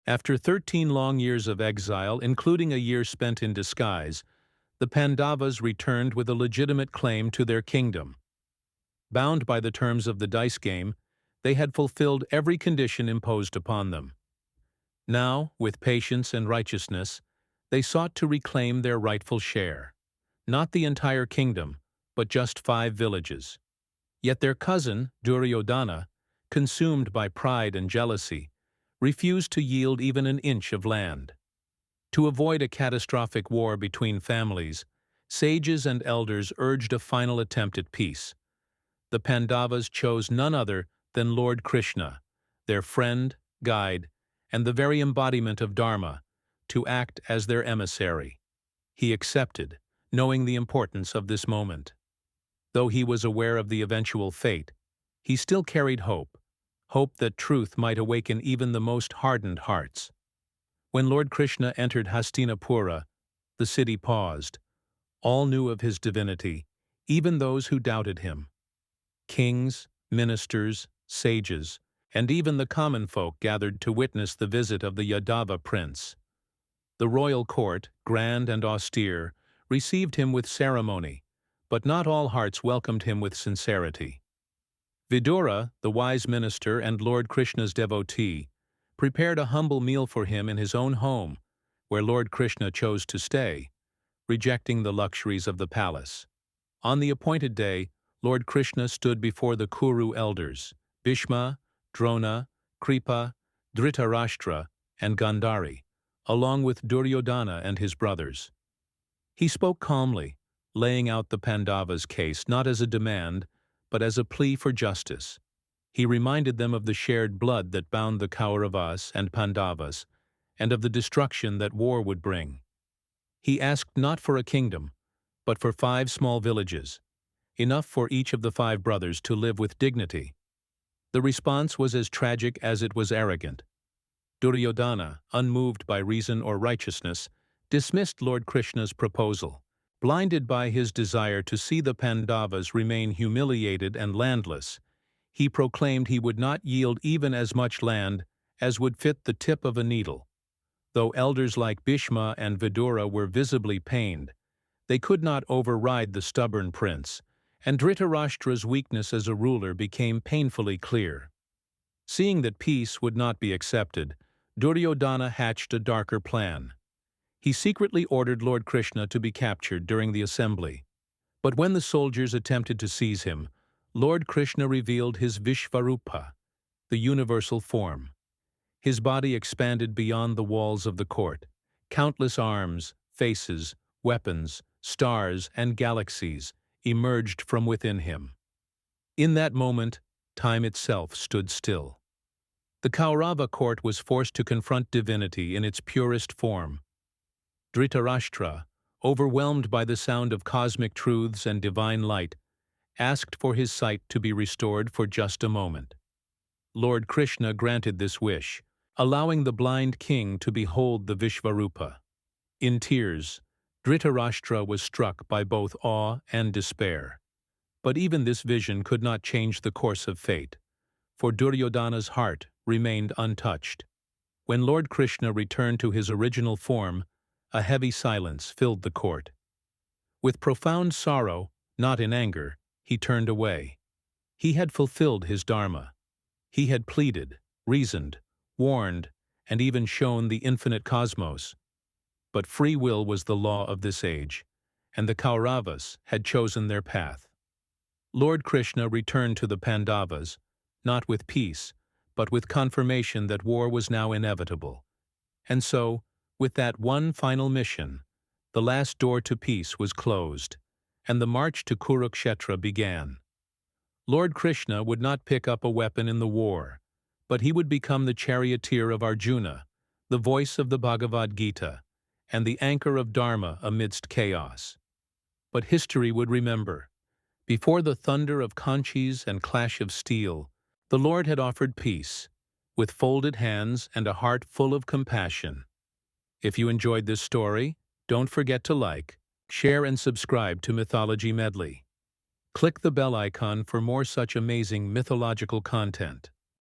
After 13 long years of exile, including a year spent in disguise, the Pandavas returned with a legitimate claim to their kingdom. Bound by the terms of the dice game, they had fulfilled every condition imposed upon them. Now, with patience and righteousness, they sought to reclaim their rightful share. Not the entire kingdom, but just 5 villages. Yet their cousin, Duryodhana, consumed by pride and jealousy, refused to yield even an inch of land. To avoid a catastrophic war between families, sages and elders urged a final attempt at peace. The Pandavas chose none other than Lord Krishna, their friend, guide, and the very embodiment of Dharma, to act as their emissary. He accepted, knowing the importance of this moment. Though he was aware of the eventual fate, he still carried hope that truth might awaken even the most hardened hearts. When Lord Krishna entered Hastinapura, the city paused. All knew of his divinity, even those who doubted him. Kings, ministers, sages, and even the common folk gathered to witness the visit of the Yadava prince. The royal court, grand and austere, received him with ceremony, but not all hearts welcomed him with sincerity. Vidura, the wise minister and Lord Krishna's devotee, prepared a humble meal for him in his own home, where Lord Krishna chose to stay, rejecting the luxuries of the palace. On the appointed day, Lord Krishna stood before the Kuru elders, Bhishma, Drona, Kripa, Dhritarashtra, and Gandhari, along with Duryodhana and his brothers. He spoke calmly, laying out the Pandavas' case not as a demand, but as a plea for justice. He reminded them of the shared blood that bound the Kauravas and Pandavas, and of the destruction that war would bring. He asked not for a kingdom, but for 5 small villages, enough for each of the 5 brothers to live with dignity. The response was as tragic as it was arrogant. Duryodhana, unmoved by reason or righteousness, dismissed Lord Krishna's proposal. Blinded by his desire to see the Pandavas remain humiliated and landless, he proclaimed he would not yield even as much land as would fit the tip of a needle. Though elders like Bhishma and Vidura were visibly pained, they could not override the stubborn prince, and Dhritarashtra's weakness as a ruler became painfully clear. Seeing that peace would not be accepted, Duryodhana hatched a darker plan. He secretly ordered Lord Krishna to be captured during the assembly. But when the soldiers attempted to seize him, Lord Krishna revealed his Vishvarupa, the universal form. His body expanded beyond the walls of the court. Countless arms, faces, weapons, stars, and galaxies emerged from within him. In that moment, time itself stood still. The Kaurava court was forced to confront divinity in its purest form. Dhritarashtra, overwhelmed by the sound of cosmic truths and divine light, asked for his sight to be restored for just a moment. Lord Krishna granted this wish, allowing the blind king to behold the Vishvarupa. In tears, Dhritarashtra was struck by both awe and despair. But even this vision could not change the course of fate, for Duryodhana's heart remained untouched. When Lord Krishna returned to his original form, a heavy silence filled the court. With profound sorrow, not in anger, he turned away. He had fulfilled his Dharma. He had pleaded, reasoned, warned, and even shown the infinite cosmos. But free will was the law of this age, and the Kauravas had chosen their path. Lord Krishna returned to the Pandavas, not with peace, but with confirmation that war was now inevitable. And so, with that one final mission, the last door to peace was closed, and the march to Kurukshetra began. Lord Krishna would not pick up a weapon in the war, but he would become the charioteer of Arjuna, the voice of the Bhagavad Gita, and the anchor of Dharma amidst chaos. But history would remember. Before the thunder of conchis and clash of steel, the Lord had offered peace, with folded hands and a heart full of compassion. If you enjoyed this story, don't forget to like, share, and subscribe to Mythology Medley. Click the bell icon for more such amazing mythological content.